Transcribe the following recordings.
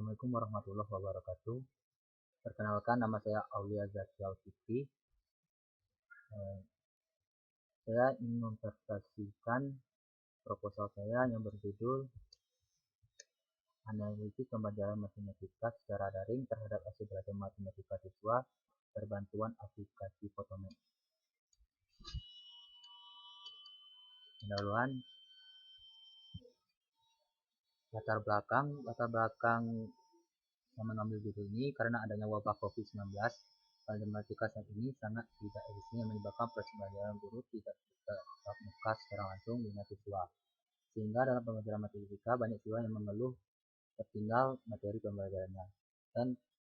Assalamualaikum warahmatullahi wabarakatuh. Perkenalkan, nama saya Aulia Zakial Fikri. Saya ingin mempresentasikan proposal saya yang berjudul Analisis Pembelajaran Matematika secara daring terhadap hasil belajar matematika siswa berbantuan aplikasi Photomath. Pendahuluan, latar belakang yang mengambil judul ini karena adanya wabah COVID-19. Matematika saat ini sangat tidak efisien yang menyebabkan proses pembelajaran guru tidak tatap muka secara langsung dengan siswa. Sehingga dalam pembelajaran matematika banyak siswa yang mengeluh tertinggal materi pembelajarannya dan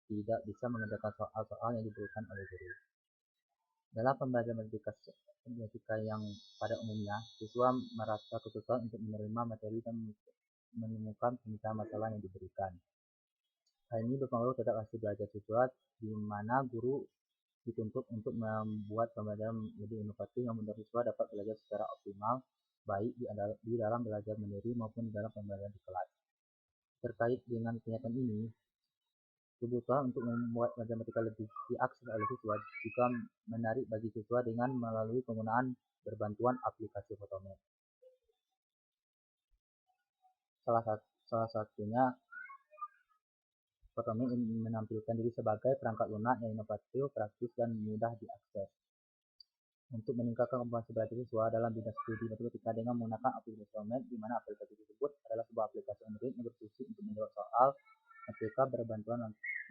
tidak bisa mengerjakan soal-soal yang diberikan oleh guru. Dalam pembelajaran matematika yang pada umumnya, siswa merasa kesulitan untuk menerima materi dan menemukan pemecahan masalah yang diberikan. Hal ini berpengaruh terhadap hasil belajar siswa, di mana guru dituntut untuk membuat pembelajaran lebih inovatif yang membuat siswa dapat belajar secara optimal, baik di dalam belajar mandiri maupun di dalam pembelajaran di kelas. Terkait dengan kenyataan ini, kebutuhan untuk membuat matematika lebih diakses oleh siswa juga menarik bagi siswa dengan melalui penggunaan berbantuan aplikasi Photomath. Salah satunya Photomath menampilkan diri sebagai perangkat lunak yang inovatif, praktis, dan mudah diakses. Untuk meningkatkan kompetensi belajar siswa dalam bidang studi matematika dengan menggunakan aplikasi Photomath, di mana aplikasi tersebut adalah sebuah aplikasi Android yang berfungsi untuk menjawab soal matematika berbantuan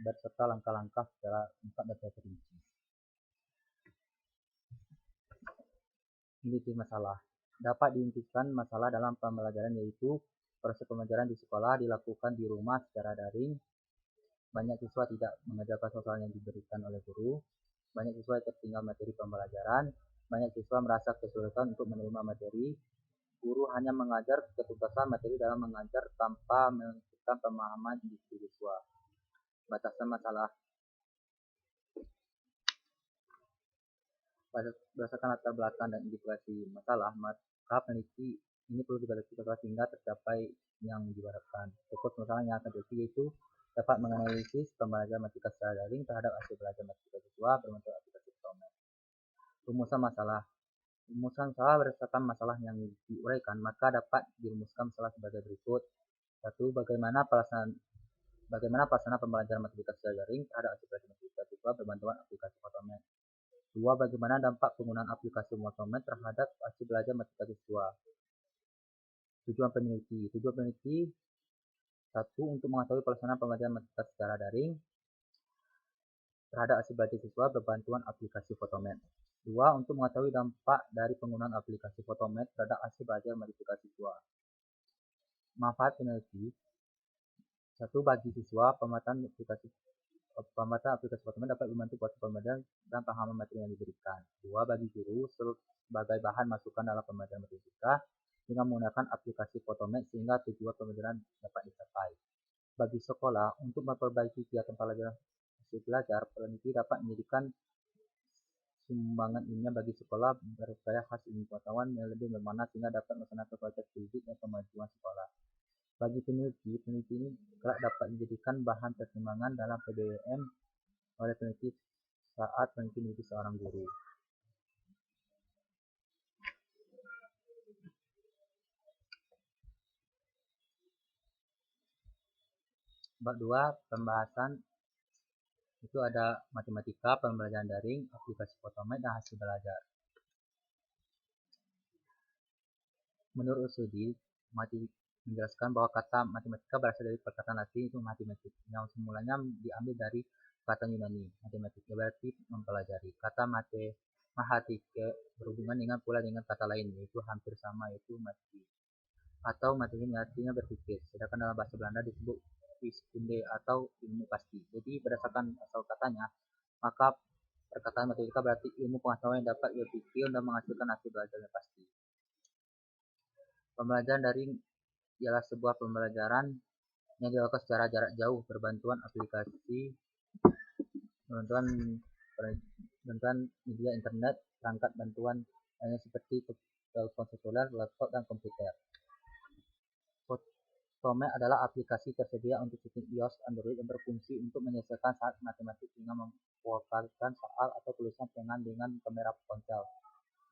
berserta langkah-langkah secara lengkap dan terperinci. Inti masalah. Dapat diintikan masalah dalam pembelajaran yaitu proses pembelajaran di sekolah dilakukan di rumah secara daring. Banyak siswa tidak mengerjakan soal yang diberikan oleh guru. Banyak siswa tertinggal materi pembelajaran. Banyak siswa merasa kesulitan untuk menerima materi. Guru hanya mengajar ketuntasan materi dalam mengajar tanpa menentukan pemahaman individu siswa. Batasan masalah. Berdasarkan latar belakang dan indikasi masalah, maka peneliti ini perlu dibagi sehingga tercapai yang diharapkan. Fokus masalah yang akan terjadi yaitu dapat menganalisis pembelajaran matematika secara daring terhadap hasil belajar matematika siswa berbentuk aplikasi Photomath. Rumusan masalah. Rumusan masalah berdasarkan masalah yang diuraikan, maka dapat dirumuskan masalah sebagai berikut. 1. Bagaimana pelaksanaan pembelajaran matematika secara daring terhadap hasil belajar matematika siswa berbantuan aplikasi Photomath. 2. Bagaimana dampak penggunaan aplikasi Photomath terhadap hasil belajar matematika siswa. Tujuan peneliti. 1. Untuk mengetahui pelaksanaan pembelajaran matematika secara daring terhadap hasil belajar siswa berbantuan aplikasi Photomath. 2. Untuk mengetahui dampak dari penggunaan aplikasi Photomath terhadap hasil belajar matematika siswa. Manfaat peneliti. 1. Bagi siswa, pemanfaatan aplikasi Photomath dapat membantu proses pembelajaran dan pemahaman materi yang diberikan. 2. Bagi guru, sebagai bahan masukan dalam pembelajaran matematika dengan menggunakan aplikasi Photomath sehingga tujuan pembelajaran dapat dicapai. Bagi sekolah, untuk memperbaiki kegiatan pelajaran hasil belajar, peneliti dapat menjadikan sumbangan ilmiah bagi sekolah berupaya khas ilmu pengetahuan yang lebih bermakna sehingga dapat melaksanakan kualitas didik dan kemajuan sekolah. Bagi peneliti ini kelak dapat dijadikan bahan pertimbangan dalam PBWM oleh peneliti saat peneliti menjadi seorang guru. Bab 2, pembahasan itu ada matematika, pembelajaran daring, aplikasi Photomath, dan hasil belajar. Menurut studi, menjelaskan bahwa kata matematika berasal dari perkataan Latin itu matematik, yang semulanya diambil dari perkataan Yunani, matematika berarti mempelajari. Kata mathematike berhubungan pula dengan kata lain, yaitu hampir sama, yaitu mati. Atau matematik artinya berpikir, sedangkan dalam bahasa Belanda disebut wiskunde atau ilmu pasti. Jadi berdasarkan asal katanya, maka perkataan matematika berarti ilmu pengetahuan yang dapat berpikir dan menghasilkan hasil belajar yang pasti. Pembelajaran daring ialah sebuah pembelajaran yang dilakukan secara jarak jauh berbantuan media internet, perangkat bantuan lainnya seperti telepon seluler, laptop, dan komputer. Chrome adalah aplikasi tersedia untuk sistem iOS Android yang berfungsi untuk menyelesaikan saat matematik dengan memfokuskan soal atau tulisan dengan kamera ponsel,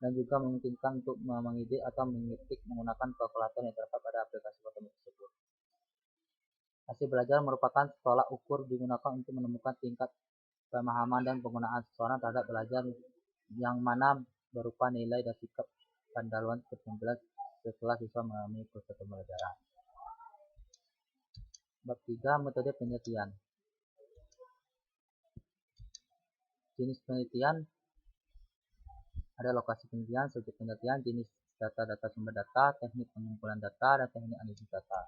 dan juga memungkinkan untuk mengedit atau mengetik menggunakan kalkulator yang terdapat pada aplikasi otomatis tersebut. Hasil belajar merupakan tolak ukur digunakan untuk menemukan tingkat pemahaman dan penggunaan seseorang terhadap belajar, yang mana berupa nilai dan sikap pendahuluan ke-19 setelah siswa mengalami proses pembelajaran. Bab 3. Metode penelitian. Jenis penelitian ada lokasi penelitian, subjek penelitian, jenis data sumber data, teknik pengumpulan data, dan teknik analisis data.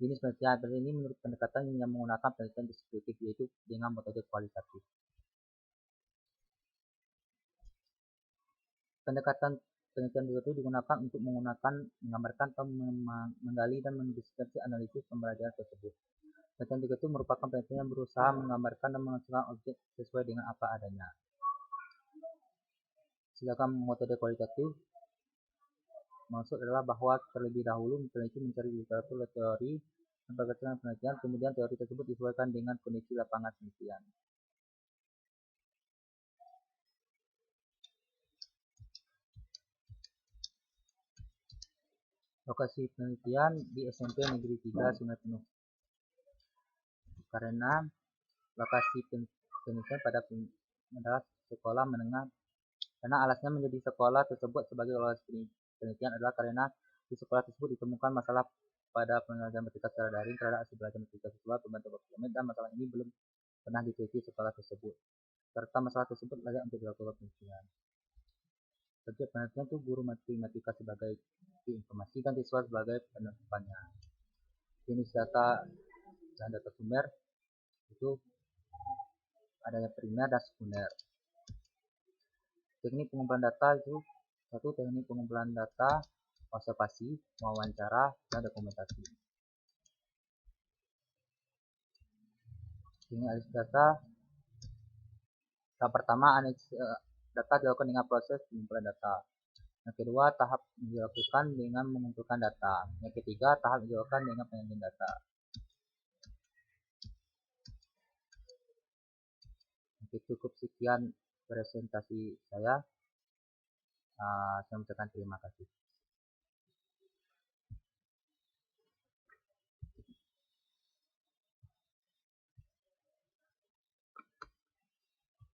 Jenis penelitian ini menurut pendekatan yang menggunakan penelitian deskriptif, yaitu dengan metode kualitatif. Pendekatan penelitian itu digunakan untuk menggambarkan atau menggali dan mendeskripsi analisis pembelajaran tersebut. Penelitian itu merupakan penelitian yang berusaha menggambarkan dan menghasilkan objek sesuai dengan apa adanya. Sedangkan metode kualitatif maksud adalah bahwa terlebih dahulu peneliti mencari literatur teori dan perkembangan penelitian, kemudian teori tersebut disesuaikan dengan kondisi lapangan penelitian. Lokasi penelitian di SMP Negeri 3 Sungai Penuh. Karena lokasi penelitian adalah sekolah menengah, karena alasnya menjadi sekolah tersebut sebagai lokasi penelitian adalah karena di sekolah tersebut ditemukan masalah pada pengajaran matematika secara daring terhadap hasil belajar matematika siswa berbentuk dokumen, dan masalah ini belum pernah diteliti sekolah tersebut, serta masalah tersebut layak untuk dilakukan penelitian. Subjek penelitian itu guru matematika sebagai diinformasikan siswa sebagai penentuannya. Jenis data dan data sumber itu adanya primer dan sekunder. Teknik pengumpulan data itu satu, teknik pengumpulan data observasi, wawancara, dan dokumentasi. Teknik analisis data. Tahap pertama, analisis data dilakukan dengan proses pengumpulan data. Yang kedua, tahap dilakukan dengan mengumpulkan data. Yang ketiga, tahap dilakukan dengan penyajian data. Oke, cukup sekian presentasi saya. Saya ucapkan terima kasih.